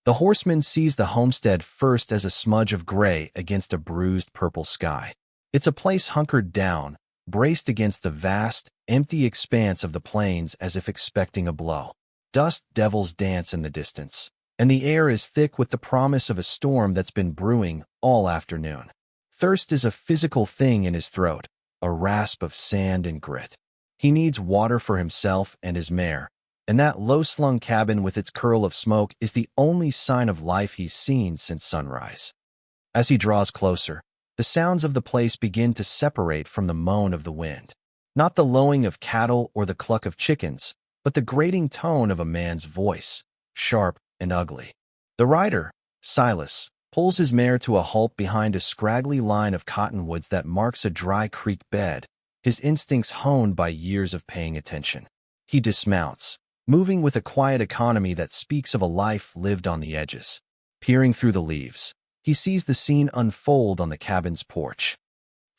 The horseman sees the homestead first as a smudge of gray against a bruised purple sky. It's a place hunkered down, braced against the vast, empty expanse of the plains as if expecting a blow. Dust devils dance in the distance, and the air is thick with the promise of a storm that's been brewing all afternoon. Thirst is a physical thing in his throat, a rasp of sand and grit. He needs water for himself and his mare, and that low-slung cabin with its curl of smoke is the only sign of life he's seen since sunrise. As he draws closer, the sounds of the place begin to separate from the moan of the wind. Not the lowing of cattle or the cluck of chickens, but the grating tone of a man's voice, sharp and ugly. The rider, Silas, pulls his mare to a halt behind a scraggly line of cottonwoods that marks a dry creek bed, his instincts honed by years of paying attention. He dismounts, moving with a quiet economy that speaks of a life lived on the edges. Peering through the leaves, he sees the scene unfold on the cabin's porch.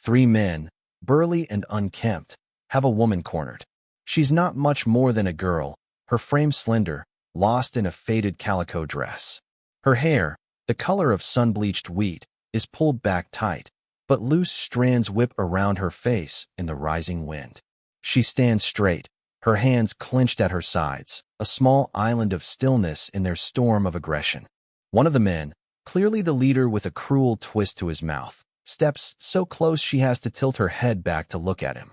3 men, burly and unkempt, have a woman cornered. She's not much more than a girl, her frame slender, lost in a faded calico dress. Her hair, the color of sun-bleached wheat, is pulled back tight, but loose strands whip around her face in the rising wind. She stands straight, her hands clenched at her sides, a small island of stillness in their storm of aggression. One of the men, clearly the leader with a cruel twist to his mouth, steps so close she has to tilt her head back to look at him.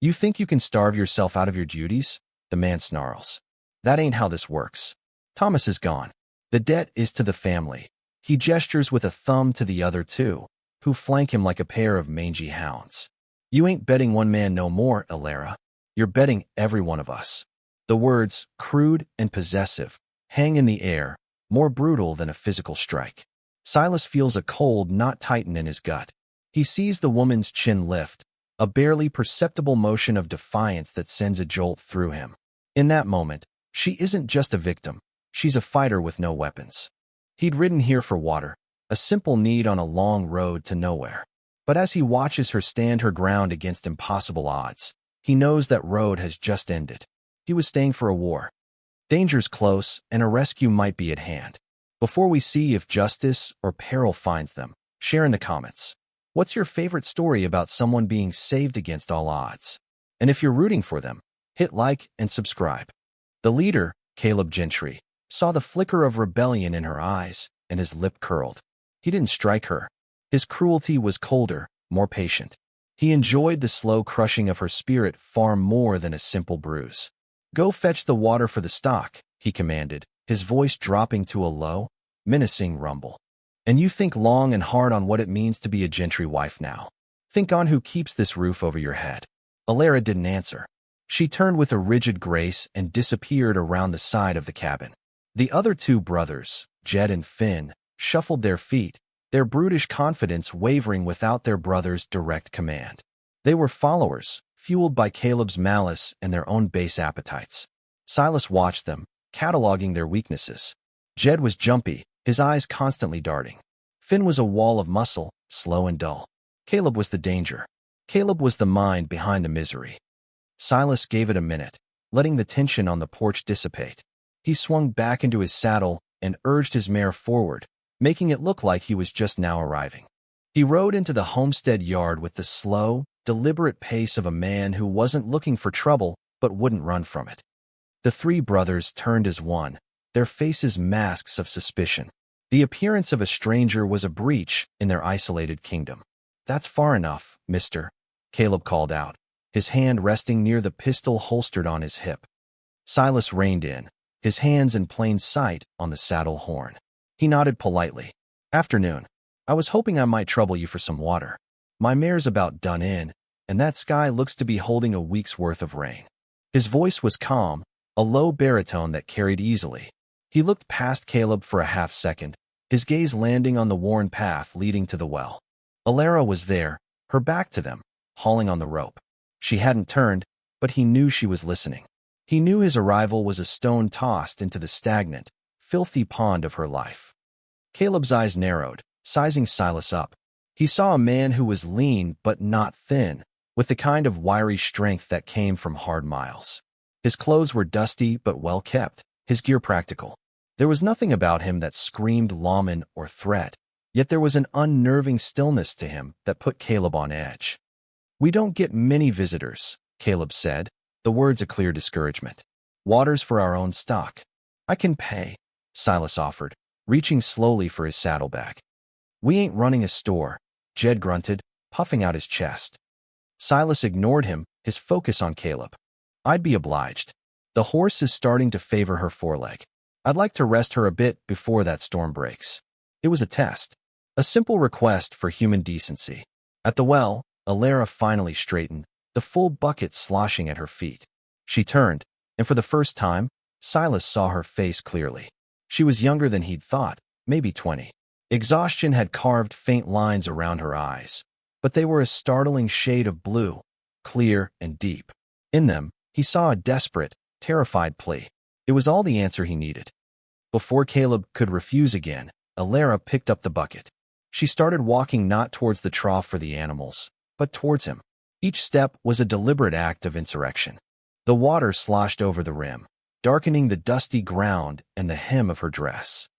"You think you can starve yourself out of your duties?" the man snarls. "That ain't how this works. Thomas is gone. The debt is to the family." He gestures with a thumb to the other 2, who flank him like a pair of mangy hounds. "You ain't betting one man no more, Alara. You're betting every one of us." The words, crude and possessive, hang in the air, more brutal than a physical strike. Silas feels a cold knot tighten in his gut. He sees the woman's chin lift, a barely perceptible motion of defiance that sends a jolt through him. In that moment, she isn't just a victim, she's a fighter with no weapons. He'd ridden here for water, a simple need on a long road to nowhere. But as he watches her stand her ground against impossible odds, he knows that road has just ended. He was staying for a war. Danger's close, and a rescue might be at hand. Before we see if justice or peril finds them, share in the comments. What's your favorite story about someone being saved against all odds? And if you're rooting for them, hit like and subscribe. The leader, Caleb Gentry, saw the flicker of rebellion in her eyes, and his lip curled. He didn't strike her. His cruelty was colder, more patient. He enjoyed the slow crushing of her spirit far more than a simple bruise. "Go fetch the water for the stock," he commanded, his voice dropping to a low, menacing rumble. "And you think long and hard on what it means to be a Gentry wife now. Think on who keeps this roof over your head." Alara didn't answer. She turned with a rigid grace and disappeared around the side of the cabin. The other 2 brothers, Jed and Finn, shuffled their feet, their brutish confidence wavering without their brother's direct command. They were followers, fueled by Caleb's malice and their own base appetites. Silas watched them, cataloging their weaknesses. Jed was jumpy, his eyes constantly darting. Finn was a wall of muscle, slow and dull. Caleb was the danger. Caleb was the mind behind the misery. Silas gave it a minute, letting the tension on the porch dissipate. He swung back into his saddle and urged his mare forward, making it look like he was just now arriving. He rode into the homestead yard with the slow, deliberate pace of a man who wasn't looking for trouble but wouldn't run from it. The 3 brothers turned as one, their faces masks of suspicion. The appearance of a stranger was a breach in their isolated kingdom. "That's far enough, mister," Caleb called out, his hand resting near the pistol holstered on his hip. Silas reined in, his hands in plain sight on the saddle horn. He nodded politely. "Afternoon. I was hoping I might trouble you for some water. My mare's about done in, and that sky looks to be holding a week's worth of rain." His voice was calm, a low baritone that carried easily. He looked past Caleb for a half-second, his gaze landing on the worn path leading to the well. Alara was there, her back to them, hauling on the rope. She hadn't turned, but he knew she was listening. He knew his arrival was a stone tossed into the stagnant, filthy pond of her life. Caleb's eyes narrowed, sizing Silas up. He saw a man who was lean but not thin, with the kind of wiry strength that came from hard miles. His clothes were dusty but well kept, his gear practical. There was nothing about him that screamed lawman or threat, yet there was an unnerving stillness to him that put Caleb on edge. "We don't get many visitors," Caleb said, the words a clear discouragement. "Water's for our own stock." "I can pay," Silas offered, reaching slowly for his saddlebag. "We ain't running a store," Jed grunted, puffing out his chest. Silas ignored him, his focus on Caleb. "I'd be obliged. The horse is starting to favor her foreleg. I'd like to rest her a bit before that storm breaks." It was a test, a simple request for human decency. At the well, Alara finally straightened, the full bucket sloshing at her feet. She turned, and for the first time, Silas saw her face clearly. She was younger than he'd thought, maybe 20. Exhaustion had carved faint lines around her eyes, but they were a startling shade of blue, clear and deep. In them, he saw a desperate, terrified plea. It was all the answer he needed. Before Caleb could refuse again, Alara picked up the bucket. She started walking not towards the trough for the animals, but towards him. Each step was a deliberate act of insurrection. The water sloshed over the rim, darkening the dusty ground and the hem of her dress.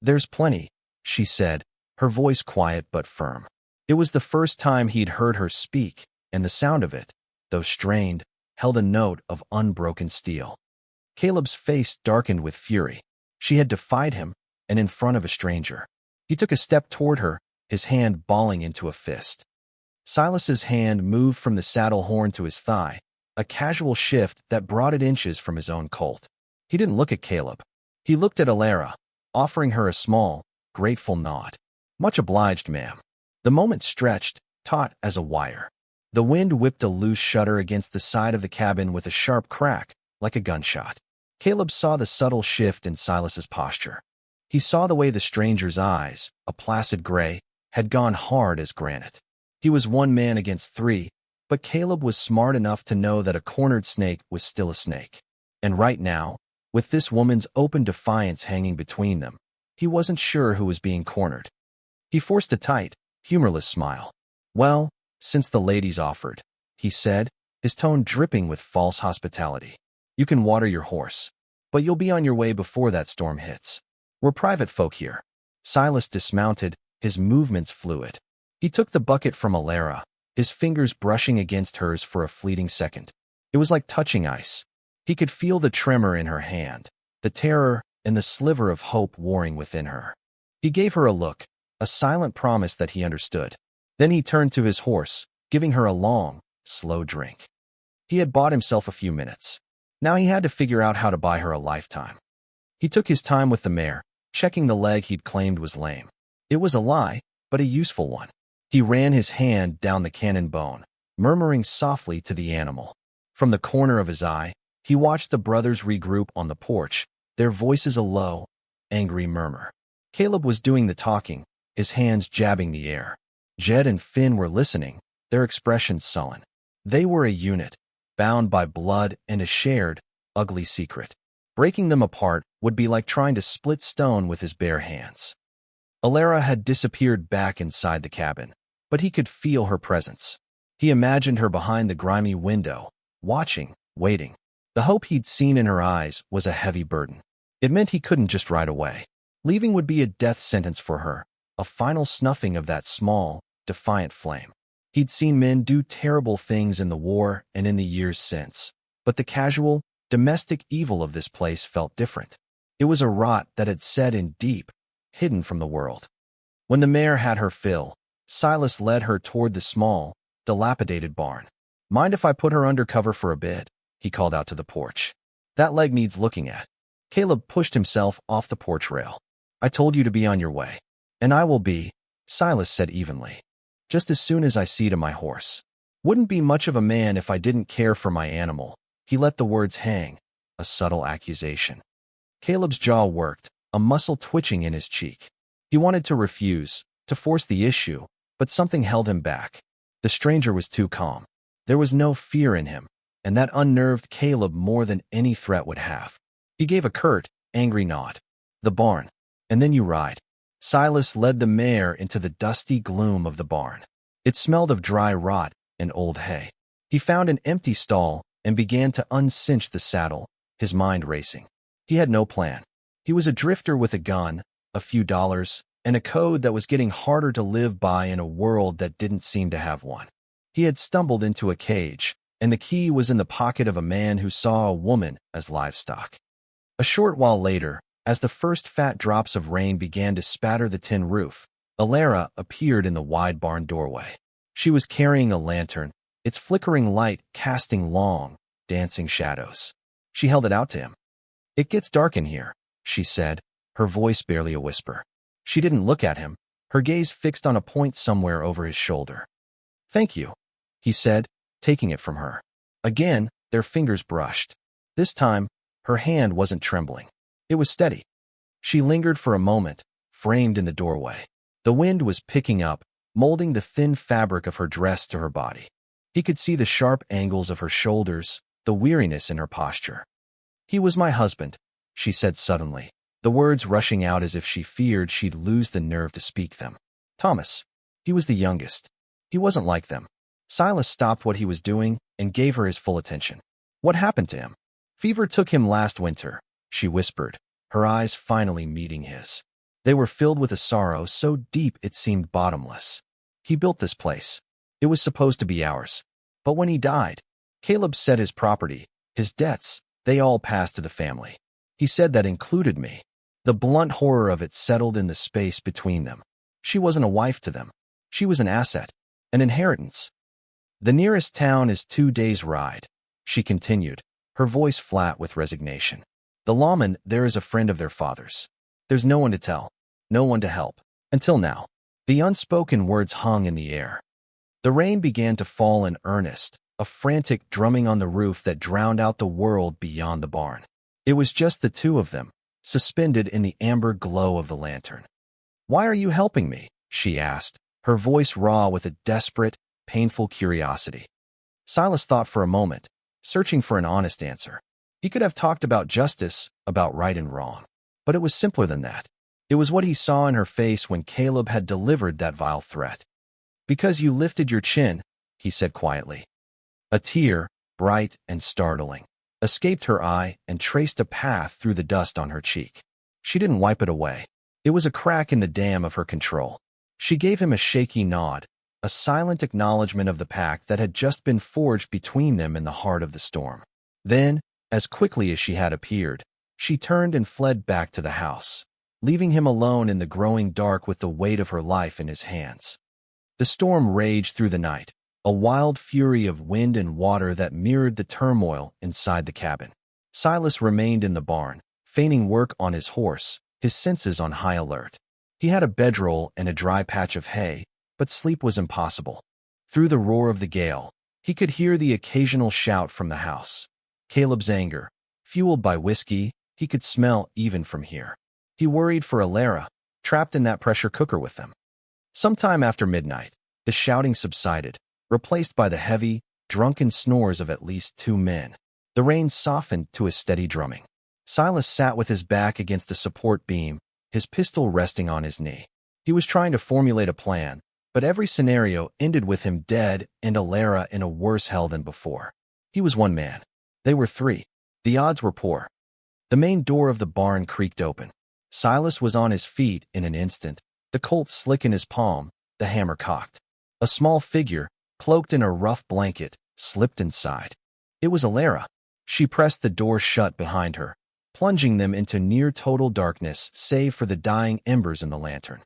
"There's plenty," she said, her voice quiet but firm. It was the first time he'd heard her speak, and the sound of it, though strained, held a note of unbroken steel. Caleb's face darkened with fury. She had defied him, and in front of a stranger. He took a step toward her, his hand balling into a fist. Silas's hand moved from the saddle horn to his thigh, a casual shift that brought it inches from his own colt. He didn't look at Caleb. He looked at Alara, offering her a small, grateful nod. "Much obliged, ma'am." The moment stretched, taut as a wire. The wind whipped a loose shutter against the side of the cabin with a sharp crack, like a gunshot. Caleb saw the subtle shift in Silas's posture. He saw the way the stranger's eyes, a placid gray, had gone hard as granite. He was one man against three, but Caleb was smart enough to know that a cornered snake was still a snake. And right now, with this woman's open defiance hanging between them, he wasn't sure who was being cornered. He forced a tight, humorless smile. "Well, since the ladies offered," he said, his tone dripping with false hospitality. "You can water your horse, but you'll be on your way before that storm hits. We're private folk here." Silas dismounted, his movements fluid. He took the bucket from Alara, his fingers brushing against hers for a fleeting second. It was like touching ice. He could feel the tremor in her hand, the terror and the sliver of hope warring within her. He gave her a look, a silent promise that he understood. Then he turned to his horse, giving her a long, slow drink. He had bought himself a few minutes. Now he had to figure out how to buy her a lifetime. He took his time with the mare, checking the leg he'd claimed was lame. It was a lie, but a useful one. He ran his hand down the cannon bone, murmuring softly to the animal. From the corner of his eye, he watched the brothers regroup on the porch, their voices a low, angry murmur. Caleb was doing the talking, his hands jabbing the air. Jed and Finn were listening, their expressions sullen. They were a unit, bound by blood and a shared, ugly secret. Breaking them apart would be like trying to split stone with his bare hands. Alara had disappeared back inside the cabin, but he could feel her presence. He imagined her behind the grimy window, watching, waiting. The hope he'd seen in her eyes was a heavy burden. It meant he couldn't just ride away. Leaving would be a death sentence for her, a final snuffing of that small, defiant flame. He'd seen men do terrible things in the war and in the years since, but the casual, domestic evil of this place felt different. It was a rot that had set in deep, hidden from the world. When the mare had her fill, Silas led her toward the small, dilapidated barn. "Mind if I put her under cover for a bit?" he called out to the porch. "That leg needs looking at." Caleb pushed himself off the porch rail. "I told you to be on your way." "And I will be," Silas said evenly. "Just as soon as I see to my horse. Wouldn't be much of a man if I didn't care for my animal." He let the words hang, a subtle accusation. Caleb's jaw worked, a muscle twitching in his cheek. He wanted to refuse, to force the issue, but something held him back. The stranger was too calm. There was no fear in him, and that unnerved Caleb more than any threat would have. He gave a curt, angry nod. "The barn. And then you ride." Silas led the mare into the dusty gloom of the barn. It smelled of dry rot and old hay. He found an empty stall and began to uncinch the saddle, his mind racing. He had no plan. He was a drifter with a gun, a few dollars, and a code that was getting harder to live by in a world that didn't seem to have one. He had stumbled into a cage, and the key was in the pocket of a man who saw a woman as livestock. A short while later, as the first fat drops of rain began to spatter the tin roof, Alara appeared in the wide barn doorway. She was carrying a lantern, its flickering light casting long, dancing shadows. She held it out to him. "It gets dark in here," she said, her voice barely a whisper. She didn't look at him, her gaze fixed on a point somewhere over his shoulder. "Thank you," he said, taking it from her. Again, their fingers brushed. This time, her hand wasn't trembling. It was steady. She lingered for a moment, framed in the doorway. The wind was picking up, molding the thin fabric of her dress to her body. He could see the sharp angles of her shoulders, the weariness in her posture. "He was my husband," she said suddenly, the words rushing out as if she feared she'd lose the nerve to speak them. "Thomas. He was the youngest. He wasn't like them." Silas stopped what he was doing and gave her his full attention. "What happened to him?" "Fever took him last winter," she whispered, her eyes finally meeting his. They were filled with a sorrow so deep it seemed bottomless. "He built this place. It was supposed to be ours. But when he died, Caleb said his property, his debts, they all passed to the family. He said that included me." The blunt horror of it settled in the space between them. She wasn't a wife to them. She was an asset, an inheritance. "The nearest town is 2 days' ride," she continued, her voice flat with resignation. "The lawman there is a friend of their father's. There's no one to tell, no one to help. Until now." The unspoken words hung in the air. The rain began to fall in earnest, a frantic drumming on the roof that drowned out the world beyond the barn. It was just the two of them, suspended in the amber glow of the lantern. "Why are you helping me?" she asked, her voice raw with a desperate, painful curiosity. Silas thought for a moment, searching for an honest answer. He could have talked about justice, about right and wrong. But it was simpler than that. It was what he saw in her face when Caleb had delivered that vile threat. "Because you lifted your chin," he said quietly. A tear, bright and startling, escaped her eye and traced a path through the dust on her cheek. She didn't wipe it away. It was a crack in the dam of her control. She gave him a shaky nod, a silent acknowledgement of the pact that had just been forged between them in the heart of the storm. Then, as quickly as she had appeared, she turned and fled back to the house, leaving him alone in the growing dark with the weight of her life in his hands. The storm raged through the night, a wild fury of wind and water that mirrored the turmoil inside the cabin. Silas remained in the barn, feigning work on his horse, his senses on high alert. He had a bedroll and a dry patch of hay, but sleep was impossible. Through the roar of the gale, he could hear the occasional shout from the house. Caleb's anger, fueled by whiskey, he could smell even from here. He worried for Alara, trapped in that pressure cooker with them. Sometime after midnight, the shouting subsided, replaced by the heavy, drunken snores of at least 2 men. The rain softened to a steady drumming. Silas sat with his back against a support beam, his pistol resting on his knee. He was trying to formulate a plan, but every scenario ended with him dead and Alara in a worse hell than before. He was one man. They were 3. The odds were poor. The main door of the barn creaked open. Silas was on his feet in an instant, the Colt slick in his palm, the hammer cocked. A small figure, cloaked in a rough blanket, slipped inside. It was Alara. She pressed the door shut behind her, plunging them into near-total darkness save for the dying embers in the lantern.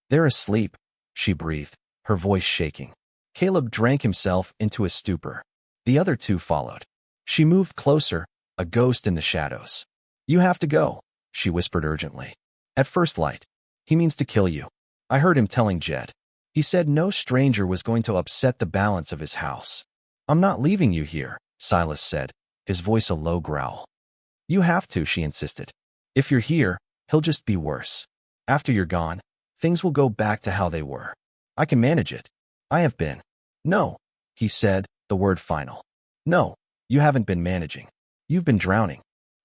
"They're asleep," she breathed, her voice shaking. Caleb drank himself into a stupor. The other 2 followed. She moved closer, a ghost in the shadows. "You have to go," she whispered urgently. "At first light. He means to kill you. I heard him telling Jed. He said no stranger was going to upset the balance of his house." "I'm not leaving you here," Silas said, his voice a low growl. "You have to," she insisted. "If you're here, he'll just be worse. After you're gone, things will go back to how they were. I can manage it. I have been." "No," he said, the word final. "No, you haven't been managing. You've been drowning.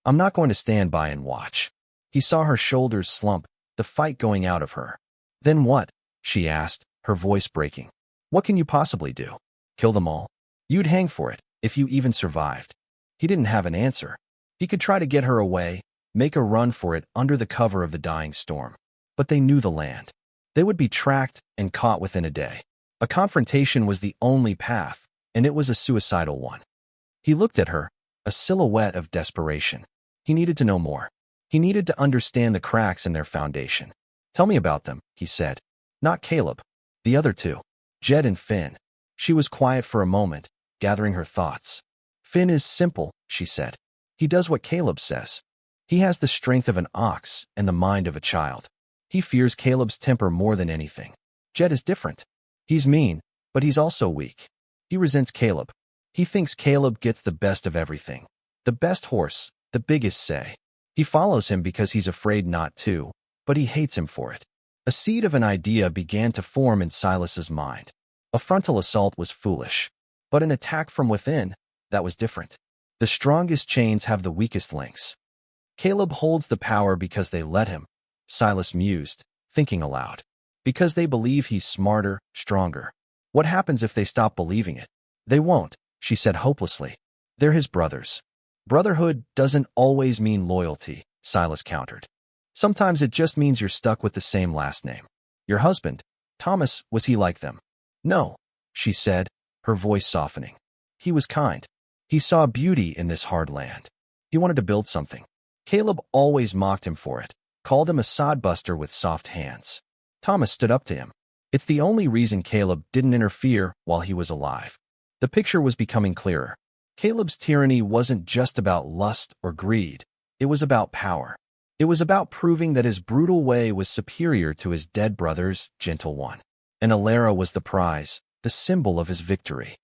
I'm not going to stand by and watch." He saw her shoulders slump, the fight going out of her. "Then what?" she asked, her voice breaking. "What can you possibly do? Kill them all? You'd hang for it, if you even survived." He didn't have an answer. He could try to get her away, make a run for it under the cover of the dying storm. But they knew the land. They would be tracked and caught within a day. A confrontation was the only path, and it was a suicidal one. He looked at her, a silhouette of desperation. He needed to know more. He needed to understand the cracks in their foundation. "Tell me about them," he said. "Not Caleb. The other two. Jed and Finn." She was quiet for a moment, gathering her thoughts. "Finn is simple," she said. "He does what Caleb says. He has the strength of an ox and the mind of a child. He fears Caleb's temper more than anything. Jed is different. He's mean, but he's also weak. He resents Caleb. He thinks Caleb gets the best of everything. The best horse, the biggest say. He follows him because he's afraid not to, but he hates him for it." A seed of an idea began to form in Silas's mind. A frontal assault was foolish, but an attack from within, that was different. The strongest chains have the weakest links. "Caleb holds the power because they let him," Silas mused, thinking aloud. "Because they believe he's smarter, stronger. What happens if they stop believing it?" "They won't," she said hopelessly. "They're his brothers." "Brotherhood doesn't always mean loyalty," Silas countered. "Sometimes it just means you're stuck with the same last name. Your husband, Thomas, was he like them?" "No," she said, her voice softening. "He was kind. He saw beauty in this hard land. He wanted to build something. Caleb always mocked him for it, called him a sodbuster with soft hands. Thomas stood up to him. It's the only reason Caleb didn't interfere while he was alive." The picture was becoming clearer. Caleb's tyranny wasn't just about lust or greed. It was about power. It was about proving that his brutal way was superior to his dead brother's gentle one. And Alara was the prize, the symbol of his victory.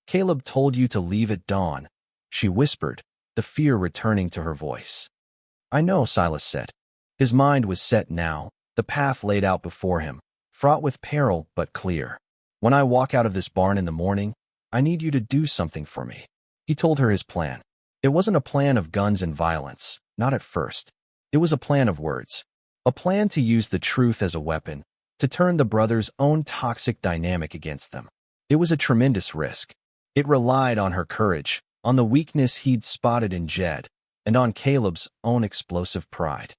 "Caleb told you to leave at dawn," she whispered, the fear returning to her voice. "I know," Silas said. His mind was set now, the path laid out before him, fraught with peril but clear. "When I walk out of this barn in the morning, I need you to do something for me." He told her his plan. It wasn't a plan of guns and violence, not at first. It was a plan of words. A plan to use the truth as a weapon, to turn the brothers' own toxic dynamic against them. It was a tremendous risk. It relied on her courage, on the weakness he'd spotted in Jed, and on Caleb's own explosive pride.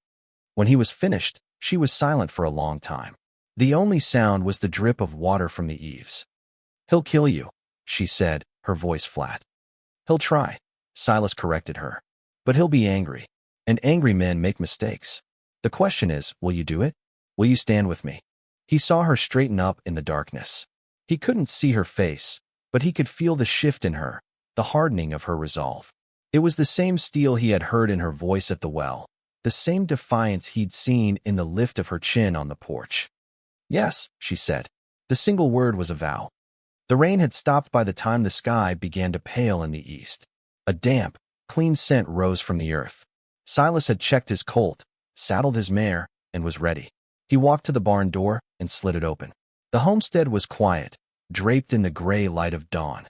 When he was finished, she was silent for a long time. The only sound was the drip of water from the eaves. "He'll kill you," she said, her voice flat. "He'll try," Silas corrected her. "But he'll be angry, and angry men make mistakes. The question is, will you do it? Will you stand with me?" He saw her straighten up in the darkness. He couldn't see her face, but he could feel the shift in her, the hardening of her resolve. It was the same steel he had heard in her voice at the well, the same defiance he'd seen in the lift of her chin on the porch. "Yes," she said. The single word was a vow. The rain had stopped by the time the sky began to pale in the east. A damp, clean scent rose from the earth. Silas had checked his colt, saddled his mare, and was ready. He walked to the barn door and slid it open. The homestead was quiet, draped in the gray light of dawn.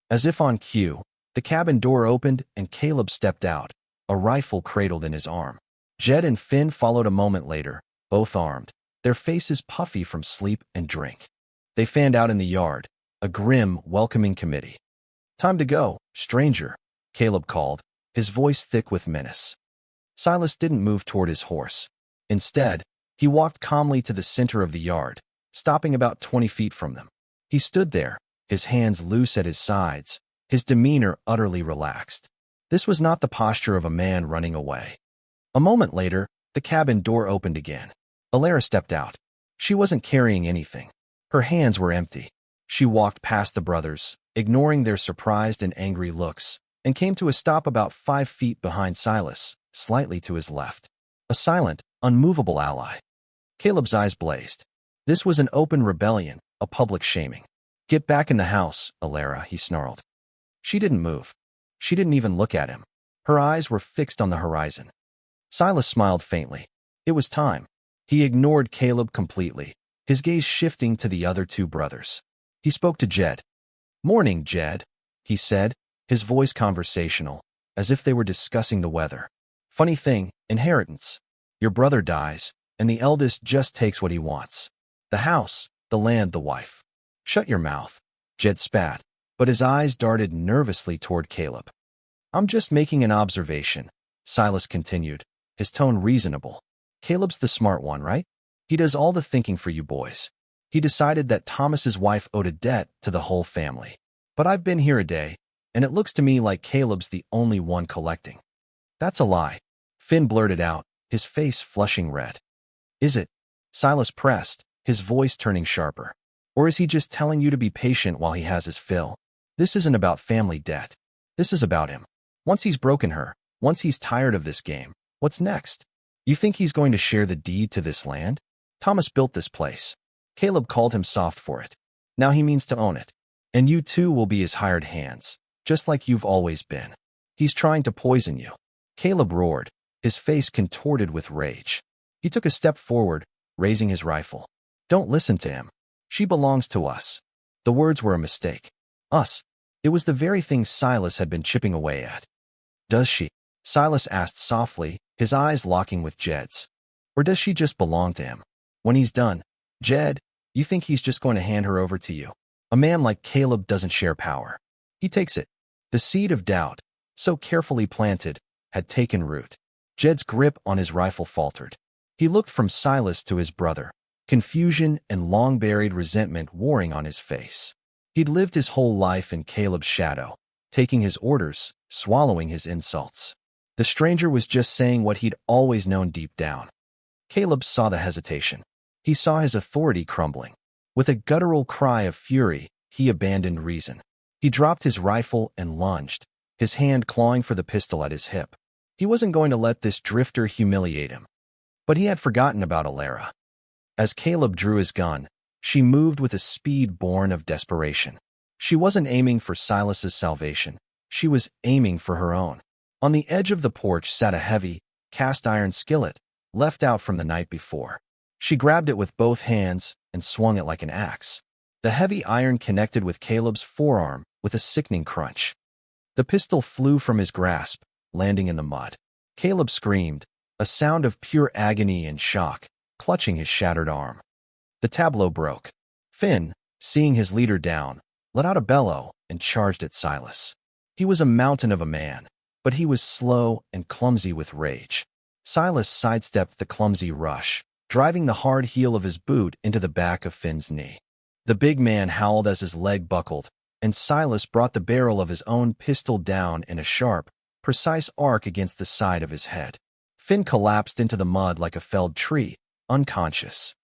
As if on cue, the cabin door opened and Caleb stepped out, a rifle cradled in his arm. Jed and Finn followed a moment later, both armed, their faces puffy from sleep and drink. They fanned out in the yard, a grim, welcoming committee. "Time to go, stranger," Caleb called, his voice thick with menace. Silas didn't move toward his horse. Instead, he walked calmly to the center of the yard, stopping about 20 feet from them. He stood there, his hands loose at his sides, his demeanor utterly relaxed. This was not the posture of a man running away. A moment later, the cabin door opened again. Alara stepped out. She wasn't carrying anything. Her hands were empty. She walked past the brothers, ignoring their surprised and angry looks, and came to a stop about 5 feet behind Silas, slightly to his left. A silent, unmovable ally. Caleb's eyes blazed. This was an open rebellion, a public shaming. "Get back in the house, Alara," he snarled. She didn't move. She didn't even look at him. Her eyes were fixed on the horizon. Silas smiled faintly. It was time. He ignored Caleb completely, his gaze shifting to the other two brothers. He spoke to Jed. "Morning, Jed," he said, his voice conversational, as if they were discussing the weather. "Funny thing, inheritance. Your brother dies, and the eldest just takes what he wants. The house, the land, the wife." "Shut your mouth," Jed spat, but his eyes darted nervously toward Caleb. "I'm just making an observation," Silas continued, his tone reasonable. Caleb's the smart one, right? He does all the thinking for you boys. He decided that Thomas's wife owed a debt to the whole family. But I've been here a day, and it looks to me like Caleb's the only one collecting. That's a lie, Finn blurted out, his face flushing red. Is it? Silas pressed, his voice turning sharper. Or is he just telling you to be patient while he has his fill? This isn't about family debt. This is about him. Once he's broken her, once he's tired of this game, what's next? You think he's going to share the deed to this land? Thomas built this place. Caleb called him soft for it. Now he means to own it. And you too will be his hired hands, just like you've always been. He's trying to poison you. Caleb roared, his face contorted with rage. He took a step forward, raising his rifle. Don't listen to him. She belongs to us. The words were a mistake. Us. It was the very thing Silas had been chipping away at. Does she? Silas asked softly, his eyes locking with Jed's. Or does she just belong to him? When he's done, Jed, you think he's just going to hand her over to you? A man like Caleb doesn't share power. He takes it. The seed of doubt, so carefully planted, had taken root. Jed's grip on his rifle faltered. He looked from Silas to his brother, confusion and long-buried resentment warring on his face. He'd lived his whole life in Caleb's shadow, taking his orders, swallowing his insults. The stranger was just saying what he'd always known deep down. Caleb saw the hesitation. He saw his authority crumbling. With a guttural cry of fury, he abandoned reason. He dropped his rifle and lunged, his hand clawing for the pistol at his hip. He wasn't going to let this drifter humiliate him. But he had forgotten about Alara. As Caleb drew his gun, she moved with a speed born of desperation. She wasn't aiming for Silas's salvation. She was aiming for her own. On the edge of the porch sat a heavy, cast-iron skillet, left out from the night before. She grabbed it with both hands and swung it like an axe. The heavy iron connected with Caleb's forearm with a sickening crunch. The pistol flew from his grasp, landing in the mud. Caleb screamed, a sound of pure agony and shock, clutching his shattered arm. The tableau broke. Finn, seeing his leader down, let out a bellow and charged at Silas. He was a mountain of a man, but he was slow and clumsy with rage. Silas sidestepped the clumsy rush, driving the hard heel of his boot into the back of Finn's knee. The big man howled as his leg buckled, and Silas brought the barrel of his own pistol down in a sharp, precise arc against the side of his head. Finn collapsed into the mud like a felled tree, unconscious.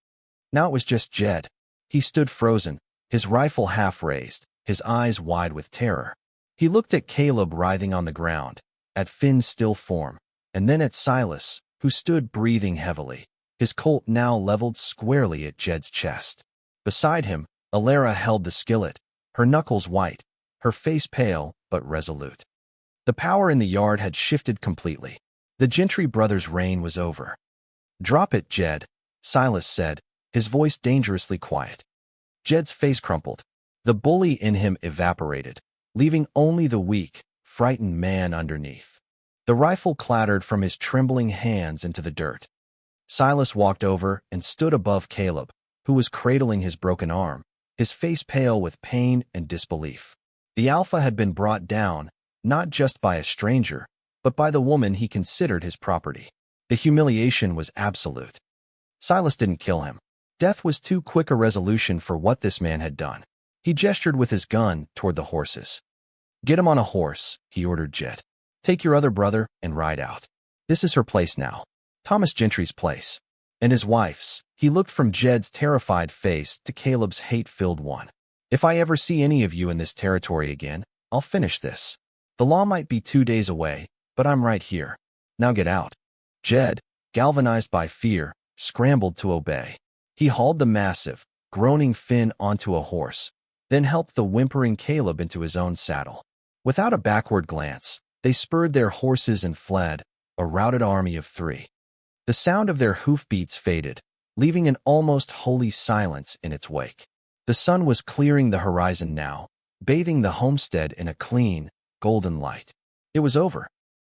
Now it was just Jed. He stood frozen, his rifle half raised, his eyes wide with terror. He looked at Caleb writhing on the ground, at Finn's still form, and then at Silas, who stood breathing heavily, his Colt now leveled squarely at Jed's chest. Beside him, Alara held the skillet, her knuckles white, her face pale but resolute. The power in the yard had shifted completely. The Gentry brothers' reign was over. Drop it, Jed, Silas said, his voice dangerously quiet. Jed's face crumpled. The bully in him evaporated, leaving only the weak, frightened man underneath. The rifle clattered from his trembling hands into the dirt. Silas walked over and stood above Caleb, who was cradling his broken arm, his face pale with pain and disbelief. The alpha had been brought down, not just by a stranger, but by the woman he considered his property. The humiliation was absolute. Silas didn't kill him. Death was too quick a resolution for what this man had done. He gestured with his gun toward the horses. Get him on a horse, he ordered Jed. Take your other brother and ride out. This is her place now. Thomas Gentry's place. And his wife's. He looked from Jed's terrified face to Caleb's hate-filled one. If I ever see any of you in this territory again, I'll finish this. The law might be 2 days away, but I'm right here. Now get out. Jed, galvanized by fear, scrambled to obey. He hauled the massive, groaning Finn onto a horse, then helped the whimpering Caleb into his own saddle. Without a backward glance, they spurred their horses and fled, a routed army of 3. The sound of their hoofbeats faded, leaving an almost holy silence in its wake. The sun was clearing the horizon now, bathing the homestead in a clean, golden light. It was over.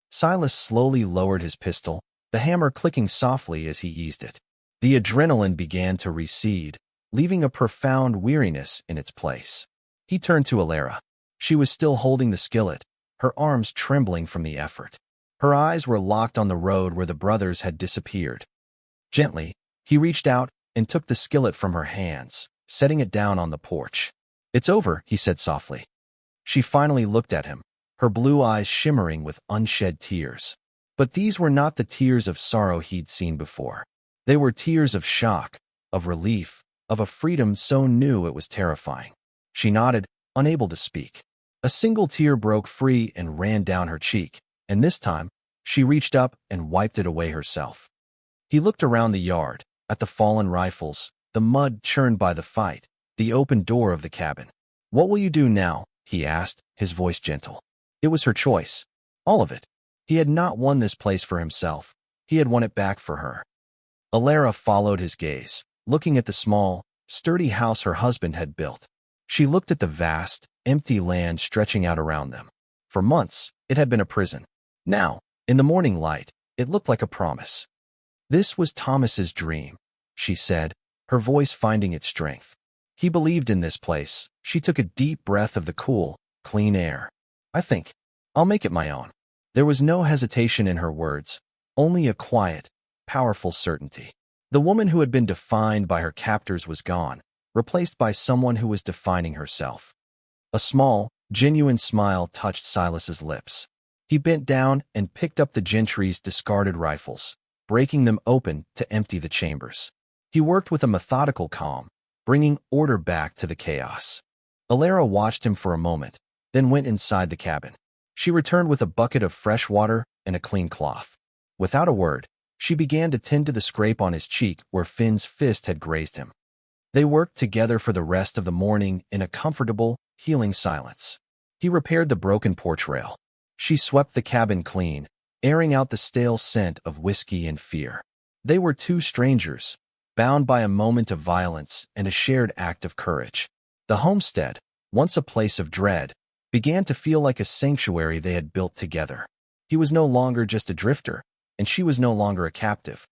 Silas slowly lowered his pistol, the hammer clicking softly as he eased it. The adrenaline began to recede, leaving a profound weariness in its place. He turned to Alara. She was still holding the skillet, her arms trembling from the effort. Her eyes were locked on the road where the brothers had disappeared. Gently, he reached out and took the skillet from her hands, setting it down on the porch. "It's over," he said softly. She finally looked at him, her blue eyes shimmering with unshed tears. But these were not the tears of sorrow he'd seen before. They were tears of shock, of relief, of a freedom so new it was terrifying. She nodded, unable to speak. A single tear broke free and ran down her cheek, and this time, she reached up and wiped it away herself. He looked around the yard, at the fallen rifles, the mud churned by the fight, the open door of the cabin. "What will you do now?" he asked, his voice gentle. It was her choice. All of it. He had not won this place for himself. He had won it back for her. Alara followed his gaze, looking at the small, sturdy house her husband had built. She looked at the vast, empty land stretching out around them. For months, it had been a prison. Now, in the morning light, it looked like a promise. "This was Thomas's dream," she said, her voice finding its strength. "He believed in this place." She took a deep breath of the cool, clean air. "I think I'll make it my own." There was no hesitation in her words, only a quiet, powerful certainty. The woman who had been defined by her captors was gone, replaced by someone who was defining herself. A small, genuine smile touched Silas's lips. He bent down and picked up the gentry's discarded rifles, breaking them open to empty the chambers. He worked with a methodical calm, bringing order back to the chaos. Alara watched him for a moment, then went inside the cabin. She returned with a bucket of fresh water and a clean cloth. Without a word, she began to tend to the scrape on his cheek where Finn's fist had grazed him. They worked together for the rest of the morning in a comfortable, healing silence. He repaired the broken porch rail. She swept the cabin clean, airing out the stale scent of whiskey and fear. They were two strangers, bound by a moment of violence and a shared act of courage. The homestead, once a place of dread, began to feel like a sanctuary they had built together. He was no longer just a drifter, and she was no longer a captive.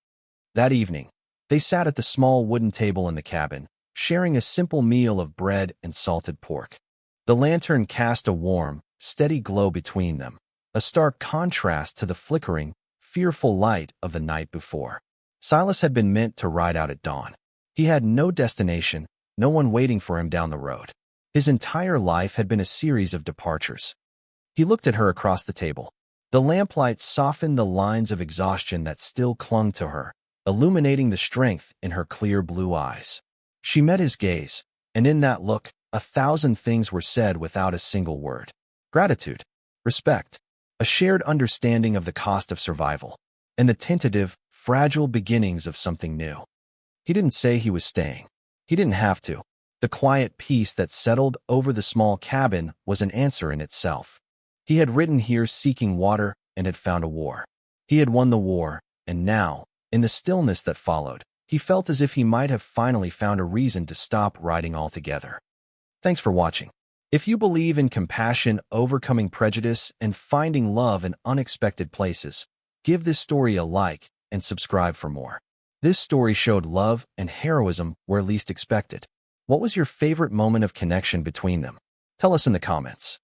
That evening, they sat at the small wooden table in the cabin, sharing a simple meal of bread and salted pork. The lantern cast a warm, steady glow between them, a stark contrast to the flickering, fearful light of the night before. Silas had been meant to ride out at dawn. He had no destination, no one waiting for him down the road. His entire life had been a series of departures. He looked at her across the table. The lamplight softened the lines of exhaustion that still clung to her, illuminating the strength in her clear blue eyes. She met his gaze, and in that look, 1,000 things were said without a single word. Gratitude, respect, a shared understanding of the cost of survival, and the tentative, fragile beginnings of something new. He didn't say he was staying. He didn't have to. The quiet peace that settled over the small cabin was an answer in itself. He had ridden here seeking water and had found a war. He had won the war, and now, in the stillness that followed, he felt as if he might have finally found a reason to stop riding altogether. Thanks for watching. If you believe in compassion, overcoming prejudice, and finding love in unexpected places, give this story a like and subscribe for more. This story showed love and heroism where least expected. What was your favorite moment of connection between them? Tell us in the comments.